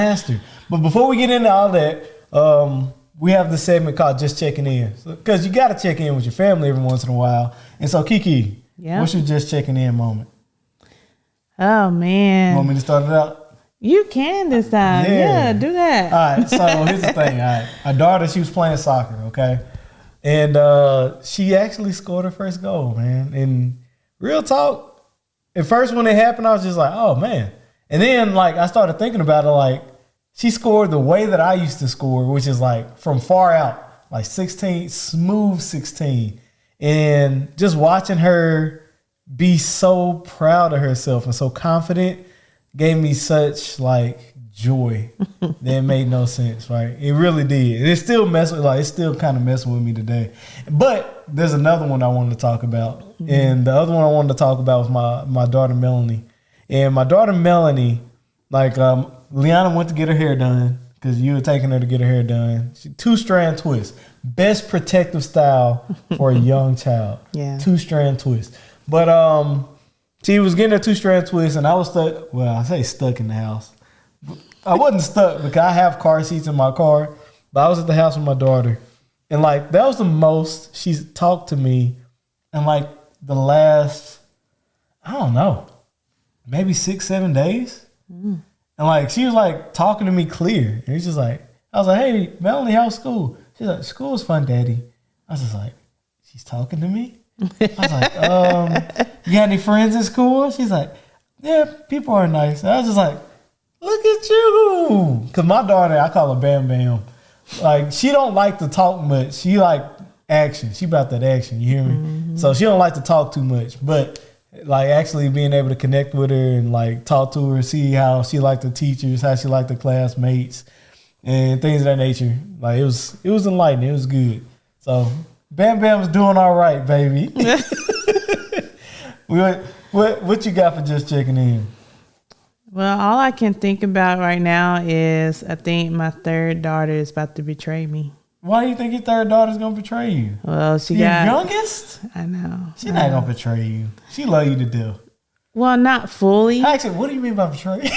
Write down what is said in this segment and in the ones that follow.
master. But before we get into all that, we have this segment called Just Checking In. Because you got to check in with your family every once in a while. And so, Kiki, what's your Just Checking In moment? Oh, man. You want me to start it out? You can this time. Yeah, do that. All right, so here's the thing. All right. Our daughter, she was playing soccer, okay? And she actually scored her first goal, man. And real talk, at first when it happened, I was just like, oh, man. And then, like, I started thinking about it, like, she scored the way that I used to score, which is, like, from far out, like 16, smooth 16. And just watching her be so proud of herself and so confident gave me such like joy that it made no sense, right? It really did. It's still it's still kind of messing with me today. But there's another one I wanted to talk about. Mm-hmm. And the other one I wanted to talk about was my daughter Melanie. And my daughter Melanie, like Liana went to get her hair done because you were taking her to get her hair done. 2-strand twist. Best protective style for a young child. Yeah. 2-strand twist. But she was getting a 2-strand twist, and I was stuck. Well, I say stuck in the house. I wasn't stuck because I have car seats in my car, but I was at the house with my daughter. And, like, that was the most she's talked to me in, like, the last, I don't know, maybe 6-7 days. Mm. And, like, she was, like, talking to me clear. And it's just like, I was like, hey, Melanie, how's school? She's like, school was fun, Daddy. I was just like, she's talking to me? I was like, you got any friends in school? She's like, yeah, people are nice. And I was just like, look at you. Because my daughter, I call her Bam Bam. Like, she don't like to talk much. She like action. She about that action, you hear me? Mm-hmm. So she don't like to talk too much. But, like, actually being able to connect with her and, like, talk to her, see how she liked the teachers, how she liked the classmates, and things of that nature. Like, it was enlightening. It was good. So Bam Bam's doing all right, baby. What you got for Just Checking In? Well, all I can think about right now is I think my third daughter is about to betray me. Why do you think your third daughter's gonna betray you? Well, your youngest? I know. She's not gonna betray you. She love you to death. Well, not fully. Actually, what do you mean by betray?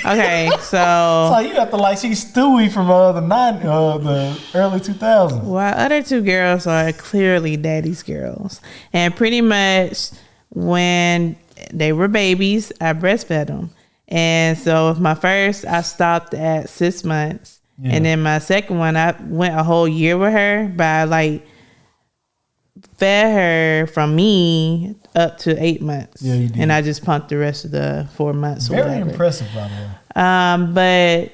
Okay, so you have to like she's Stewie from the early 2000s. Well, other two girls are clearly daddy's girls, and pretty much when they were babies, I breastfed them, and so with my first, I stopped at 6 months, and then my second one, I went a whole year with her, but I like fed her from me up to 8 months. Yeah, you did. And I just pumped the rest of the 4 months. Very impressive, by the way. But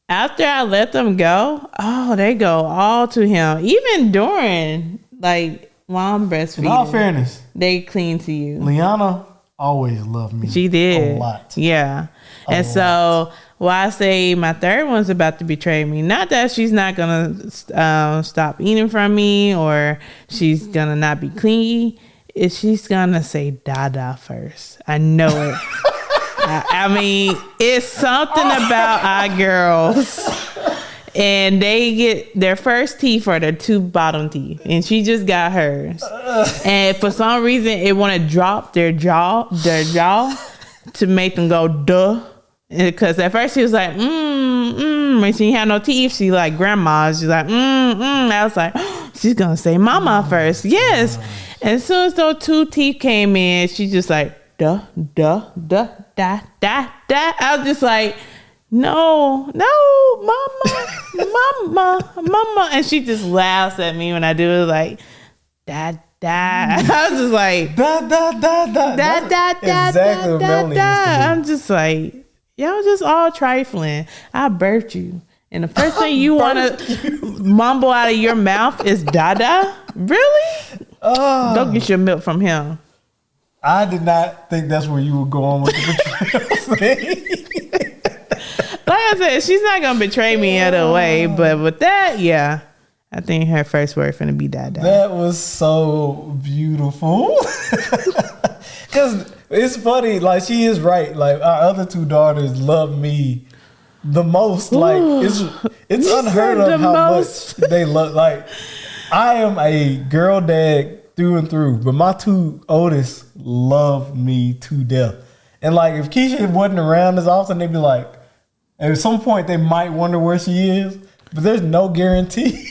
after I let them go, they go all to him. Even during, like, while I'm breastfeeding. In all fairness, they cling to you. Liana always loved me. She did. A lot. Yeah. So I say my third one's about to betray me. Not that she's not going to stop eating from me or she's going to not be clingy. She's going to say Dada first. I know it. I mean, it's something about our girls. And they get their first teeth are their 2 bottom teeth. And she just got hers. And for some reason, it want to drop their jaw to make them go, duh. Because at first she was like, when she had no teeth, she like grandma. She's like, I was like, she's going to say mama first. Yes. And as soon as those 2 teeth came in, she just like, duh, da. I was just like, no, mama. And she just laughs at me when I do it, like, da. I was just like, da. Exactly what Melanie used to do. I'm just like, y'all just all trifling. I birthed you. And the first thing you want to mumble out of your mouth is Dada? Really? Go get your milk from him. I did not think that's where you were going with the betrayal. Like I said, she's not going to betray me either way. But with that, yeah. I think her first word finna be Dada. That was so beautiful. Because it's funny. Like, she is right. Like, our other 2 daughters love me the most. Like, it's unheard of how much they love. Like, I am a girl dad through and through, but my 2 oldest love me to death. And, like, if Keisha wasn't around as often, they'd be like, At some point, they might wonder where she is, but there's no guarantee.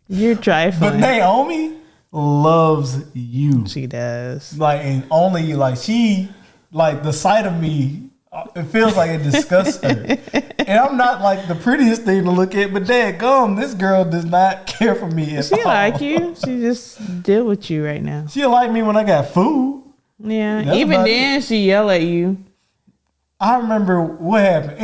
You're trifling. But Naomi loves you. She does. Like, and only you. Like, she, like, the sight of me, it feels like it disgusts her. And I'm not, like, the prettiest thing to look at, but dadgum, this girl does not care for me at all. She like you. She just deal with you right now. She'll like me when I got food. Yeah. That's Even then, she yell at you. I remember what happened.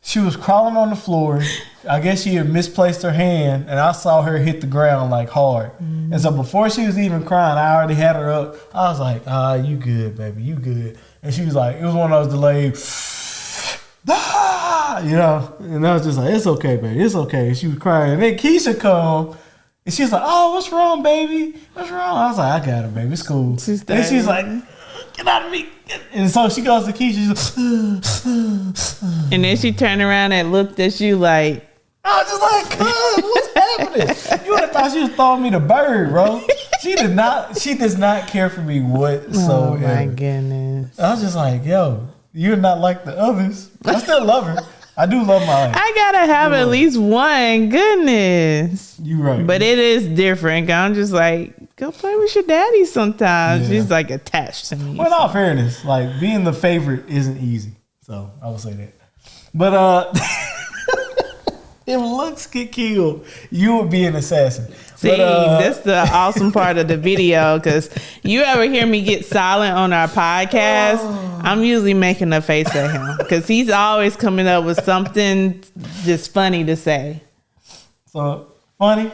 She was crawling on the floor. I guess she had misplaced her hand, and I saw her hit the ground like hard. Mm-hmm. And so before she was even crying, I already had her up. I was like, you good, baby, you good. And she was like, it was one of those delayed, you know. And I was just like, it's okay, baby, it's okay. And she was crying. And then Keisha come, and she was like, oh, what's wrong, baby? What's wrong? I was like, I got her, baby, it's cool. And she's like, get out of me. And so she goes to Keisha. She's like, and then she turned around and looked at you like, I was just like, cuz, what's happening? You would have thought she was throwing me the bird, bro. She does not care for me whatsoever. Oh my goodness. I was just like, yo, you're not like the others. I still love her. I do love my life. I gotta have at least one. Goodness. You right. But it is different. I'm just like, go play with your daddy sometimes. Yeah. She's like attached to me. Well, in all fairness, like being the favorite isn't easy. So I will say that. But if looks get killed, you would be an assassin. See, that's the awesome part of the video, because you ever hear me get silent on our podcast, I'm usually making a face at him because he's always coming up with something just funny to say. So, funny?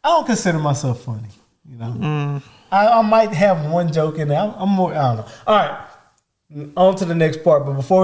I don't consider myself funny, you know. I might have one joke in there. I'm more, I don't know. All right, on to the next part, but before